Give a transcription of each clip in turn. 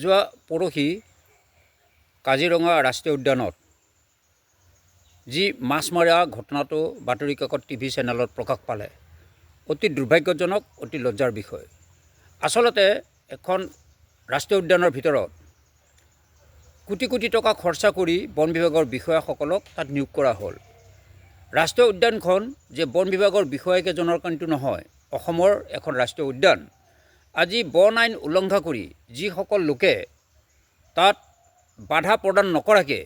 যোৱা পৰহি কাজিৰঙা ৰাষ্ট্ৰীয় উদ্যানত যি মাছ মৰা ঘটনাটো বাতৰি কাকত টিভি চেনেলত প্ৰকাশ পালে অতি দুৰ্ভাগ্যজনক, অতি লজ্জাৰ বিষয়। আচলতে এখন ৰাষ্ট্ৰীয় উদ্যানৰ ভিতৰত কোটি কোটি টকা খৰচা কৰি বন বিভাগৰ বিষয়াসকলক তাত নিয়োগ কৰা হ'ল। ৰাষ্ট্ৰীয় উদ্যানখন যে বন বিভাগৰ বিষয়াকেইজনৰ কাৰণেতো নহয়, অসমৰ এখন ৰাষ্ট্ৰীয় উদ্যান। আজি বন আইন উলংঘা কৰি যিসকল লোকে তাত বাধা প্ৰদান নকৰাকৈ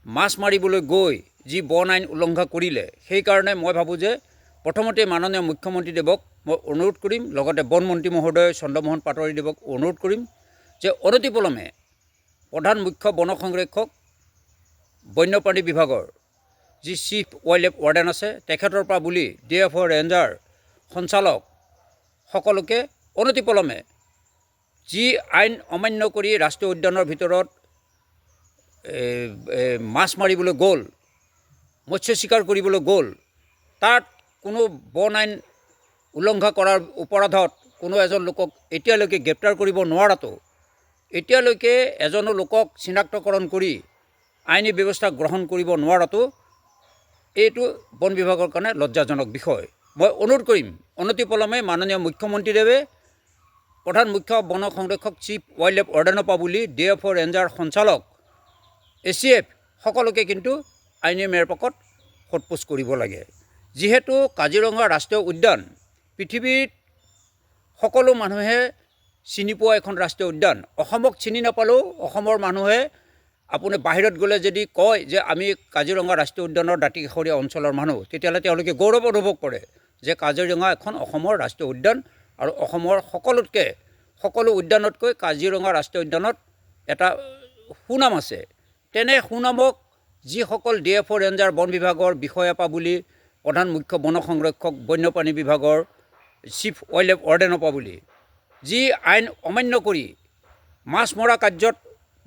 মাছ মাৰিবলৈ গৈ যি বন আইন উলংঘা কৰিলে, সেইকাৰণে মই ভাবোঁ যে প্ৰথমতে মাননীয় মুখ্যমন্ত্ৰীদেৱক মই অনুৰোধ কৰিম, লগতে বনমন্ত্ৰী মহোদয় চন্দ্ৰমোহন পাটোৱাৰীদেৱক অনুৰোধ কৰিম যে অনতিপলমে প্ৰধান মুখ্য বন সংৰক্ষক বন্যপ্ৰাণী বিভাগৰ যি চিফ ৱাইল্ড লাইফ ৱাৰ্ডেন আছে তেখেতৰ পৰা বুলি DFO ৰেঞ্জাৰ সঞ্চালক সকলোকে অনতিপলমে যি আইন অমান্য কৰি ৰাষ্ট্ৰীয় উদ্যানৰ ভিতৰত মাছ মাৰিবলৈ গ'ল, মৎস্য চিকাৰ কৰিবলৈ গ'ল, তাত কোনো বন আইন উলংঘা কৰাৰ অপৰাধত কোনো এজন লোকক এতিয়ালৈকে গ্ৰেপ্তাৰ কৰিব নোৱাৰাটো, এতিয়ালৈকে এজনো লোকক চিনাক্তকৰণ কৰি আইনী ব্যৱস্থা গ্ৰহণ কৰিব নোৱাৰাটো, এইটো বন বিভাগৰ কাৰণে লজ্জাজনক বিষয়। মই অনুৰোধ কৰিম অনতিপলমে মাননীয় মুখ্যমন্ত্ৰীদেৱে প্ৰধান মুখ্য বন সংৰক্ষক চিফ ৱাইল্ড লাইফ ৱাৰ্ডেনৰ পৰা বুলি DFO ৰেঞ্জাৰ সঞ্চালক ACF সকলোকে কিন্তু আইনী মেৰপাকত সোধপোছ কৰিব লাগে। যিহেতু কাজিৰঙা ৰাষ্ট্ৰীয় উদ্যান পৃথিৱীত সকলো মানুহে চিনি পোৱা এখন ৰাষ্ট্ৰীয় উদ্যান। অসমক চিনি নাপালেও অসমৰ মানুহে আপুনি বাহিৰত গ'লে যদি কয় যে আমি কাজিৰঙা ৰাষ্ট্ৰীয় উদ্যানৰ দাঁতিকাষৰীয়া অঞ্চলৰ মানুহ, তেতিয়াহ'লে তেওঁলোকে গৌৰৱ অনুভৱ কৰে যে কাজিৰঙা এখন অসমৰ ৰাষ্ট্ৰীয় উদ্যান আৰু অসমৰ সকলো উদ্যানতকৈ কাজিৰঙা ৰাষ্ট্ৰীয় উদ্যানত এটা সুনাম আছে। তেনে সুনামক যিসকল DFO ৰেঞ্জাৰ বন বিভাগৰ বিষয়া পৰা বুলি প্ৰধান মুখ্য বন সংৰক্ষক বন্যপ্ৰাণী বিভাগৰ চিফ ৱাইল্ড লাইফ ৱাৰ্ডেনৰ পৰা বুলি যি আইন অমান্য কৰি মাছ মৰা কাৰ্যত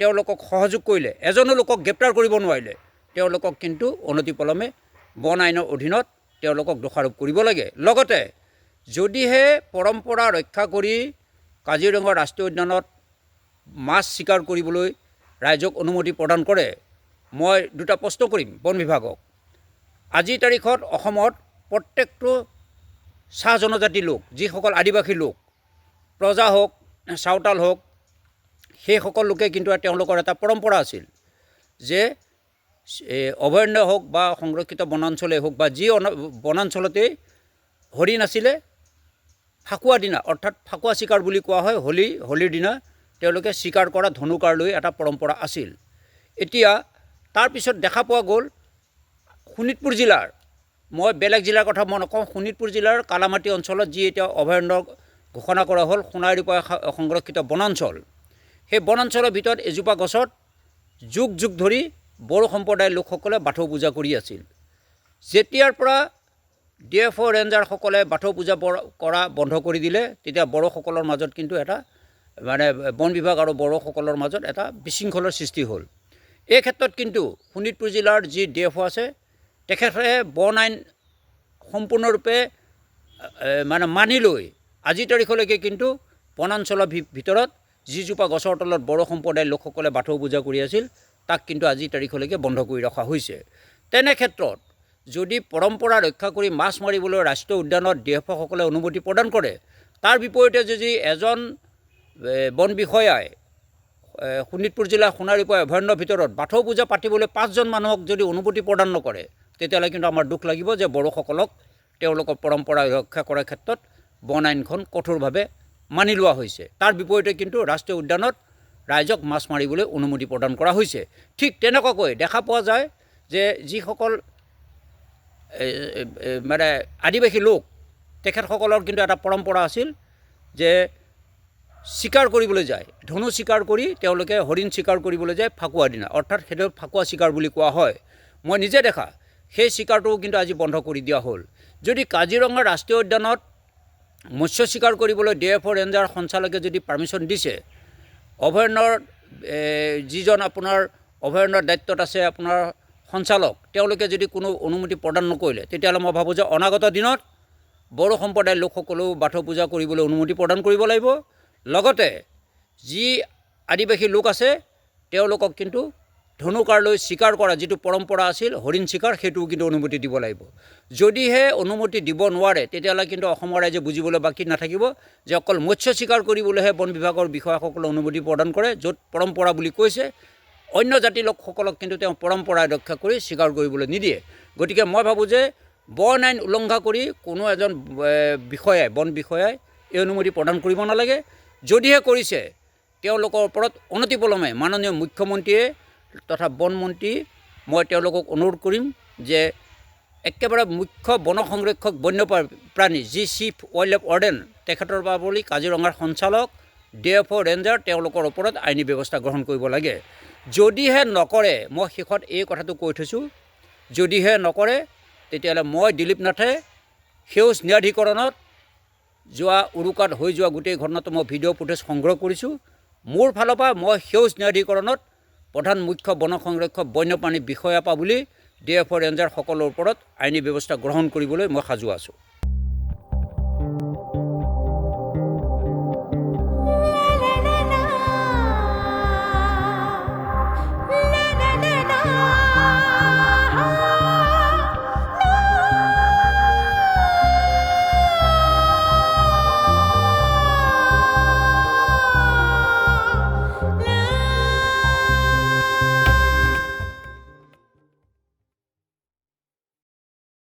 তেওঁলোকক সহযোগ কৰিলে, এজনো লোকক গ্ৰেপ্তাৰ কৰিব নোৱাৰিলে, তেওঁলোকক কিন্তু অনতিপলমে বন আইনৰ অধীনত তেওঁলোকক দোষাৰোপ কৰিব লাগে। লগতে যদিহে পৰম্পৰা ৰক্ষা কৰি কাজিৰঙা ৰাষ্ট্ৰীয় উদ্যানত মাছ চিকাৰ কৰিবলৈ ৰাইজক অনুমতি প্ৰদান কৰে, মই দুটা প্ৰশ্ন কৰিম বন বিভাগক। আজিৰ তাৰিখত অসমত প্ৰত্যেকটো চাহ জনজাতি লোক, যিসকল আদিবাসী লোক, প্ৰজা হওক, চাওতাল হওক, সেইসকল লোকে কিন্তু তেওঁলোকৰ এটা পৰম্পৰা আছিল যে অভয়াৰণ্য হওক বা সংৰক্ষিত বনাঞ্চলেই হওক বা যি বনাঞ্চলতেই হৰিণ আছিলে, ফাকুৱা দিনা অৰ্থাৎ ফাকুৱা চিকাৰ বুলি কোৱা হয়, হোলীৰ দিনা তেওঁলোকে চিকাৰ কৰা ধনুকাৰ লৈ এটা পৰম্পৰা আছিল। এতিয়া তাৰপিছত দেখা পোৱা গ'ল শোণিতপুৰ জিলাৰ, মই বেলেগ জিলাৰ কথা মই নকওঁ, শোণিতপুৰ জিলাৰ কালামাটি অঞ্চলত যি এতিয়া অভয়াৰণ্য ঘোষণা কৰা হ'ল, সোণাৰীৰূপা সংৰক্ষিত বনাঞ্চল, সেই বনাঞ্চলৰ ভিতৰত এজোপা গছত যুগ যুগ ধৰি বড়ো সম্প্ৰদায়ৰ লোকসকলে বাথৌ পূজা কৰি আছিল। যেতিয়াৰ পৰা DFO ৰেঞ্জাৰসকলে বাথৌ পূজা কৰা বন্ধ কৰি দিলে, তেতিয়া বড়োসকলৰ মাজত কিন্তু এটা বন বিভাগ আৰু বড়োসকলৰ মাজত এটা বিশৃংখলৰ সৃষ্টি হ'ল। এই ক্ষেত্ৰত কিন্তু শোণিতপুৰ জিলাৰ যি DFO আছে তেখেতে বন আইন সম্পূৰ্ণৰূপে মানি লৈ আজিৰ তাৰিখলৈকে কিন্তু বনাঞ্চলৰ ভিতৰত যিজোপা গছৰ তলত বড়ো সম্প্ৰদায়ৰ লোকসকলে বাথৌ পূজা কৰি আছিল, তাক কিন্তু আজিৰ তাৰিখলৈকে বন্ধ কৰি ৰখা হৈছে। তেনে ক্ষেত্ৰত যদি পৰম্পৰা ৰক্ষা কৰি মাছ মাৰিবলৈ ৰাষ্ট্ৰীয় উদ্যানত DFO সকলে অনুমতি প্ৰদান কৰে, তাৰ বিপৰীতে যদি এজন বন বিষয়াই শোণিতপুৰ জিলাৰ সোণাৰীৰূপা অভয়াৰণ্যৰ ভিতৰত বাথৌ পূজা পাতিবলৈ 5জন মানুহক যদি অনুমতি প্ৰদান নকৰে, তেতিয়াহ'লে কিন্তু আমাৰ দুখ লাগিব যে বড়োসকলক তেওঁলোকৰ পৰম্পৰা ৰক্ষা কৰাৰ ক্ষেত্ৰত বন আইনখন কঠোৰভাৱে মানি লোৱা হৈছে। তাৰ বিপৰীতে কিন্তু ৰাষ্ট্ৰীয় উদ্যানত ৰাইজক মাছ মাৰিবলৈ অনুমতি প্ৰদান কৰা হৈছে। ঠিক তেনেকুৱাকৈ দেখা পোৱা যায় যে যিসকল আদিবাসী লোক, তেখেতসকলৰ কিন্তু এটা পৰম্পৰা আছিল যে চিকাৰ কৰিবলৈ যায়, ধনু চিকাৰ কৰি তেওঁলোকে হৰিণ চিকাৰ কৰিবলৈ যায় ফাকুৱা দিনা, অৰ্থাৎ সেইটো ফাকুৱা চিকাৰ বুলি কোৱা হয়। মই নিজে দেখা সেই চিকাৰটোও কিন্তু আজি বন্ধ কৰি দিয়া হ'ল। যদি কাজিৰঙা ৰাষ্ট্ৰীয় উদ্যানত মৎস্য চিকাৰ কৰিবলৈ DFO ৰেঞ্জাৰ সঞ্চালকে যদি পাৰ্মিশ্যন দিছে, অভয়াৰণ্যৰ যিজন আপোনাৰ অভয়াৰণ্যৰ দায়িত্বত আছে আপোনাৰ সঞ্চালক, তেওঁলোকে যদি কোনো অনুমতি প্ৰদান নকৰিলে, তেতিয়াহ'লে মই ভাবোঁ যে অনাগত দিনত বড়ো সম্প্ৰদায়ৰ লোকসকলেও বাথৌ পূজা কৰিবলৈ অনুমতি প্ৰদান কৰিব লাগিব। লগতে যি আদিবাসী লোক আছে তেওঁলোকক কিন্তু ধনুকাঁড় লৈ চিকাৰ কৰা যিটো পৰম্পৰা আছিল হৰিণ চিকাৰ সেইটোও কিন্তু অনুমতি দিব লাগিব। যদিহে অনুমতি দিব নোৱাৰে তেতিয়াহ'লে কিন্তু অসমৰ ৰাইজে বুজিবলৈ বাকী নাথাকিব যে অকল মৎস্য চিকাৰ কৰিবলৈহে বন বিভাগৰ বিষয়াসকলে অনুমতি প্ৰদান কৰে, য'ত পৰম্পৰা বুলি কৈছে অন্য জাতিৰ লোকসকলক কিন্তু তেওঁ পৰম্পৰাই ৰক্ষা কৰি চিকাৰ কৰিবলৈ নিদিয়ে। গতিকে মই ভাবোঁ যে বন আইন উলংঘা কৰি কোনো এজন বিষয়াই বন বিষয়াই এই অনুমতি প্ৰদান কৰিব নালাগে। যদিহে কৰিছে তেওঁলোকৰ ওপৰত অনতিপলমে মাননীয় মুখ্যমন্ত্ৰীয়ে তথা বন মন্ত্ৰী মই তেওঁলোকক অনুৰোধ কৰিম যে একেবাৰে মুখ্য বন সংৰক্ষক বন্যপ্ৰাণী যি চিফ ৱাইল্ড লাইফ ৱাৰ্ডেন তেখেতৰ বাবলি কাজিৰঙাৰ সঞ্চালক DFO ৰেঞ্জাৰ তেওঁলোকৰ ওপৰত আইনী ব্যৱস্থা গ্ৰহণ কৰিব লাগে। যদিহে নকৰে মই শেষত এই কথাটো কৈ থৈছোঁ, যদিহে নকৰে তেতিয়াহ'লে মই দিলীপ নাথে সেউজ ন্যায়াধিকৰণত যোৱা উৰুকাত হৈ যোৱা গোটেই ঘটনাটো মই ভিডিঅ' ফুটেজ সংগ্ৰহ কৰিছোঁ। মোৰ ফালৰ পৰা মই সেউজ ন্যায়াধিকৰণত প্ৰধান মুখ্য বন সংৰক্ষক বন্যপ্ৰাণী বিষয়াৰ পৰা বুলি DFO ৰেঞ্জাৰ সকলৰ ওপৰত আইনী ব্যৱস্থা গ্ৰহণ কৰিবলৈ মই সাজু আছোঁ।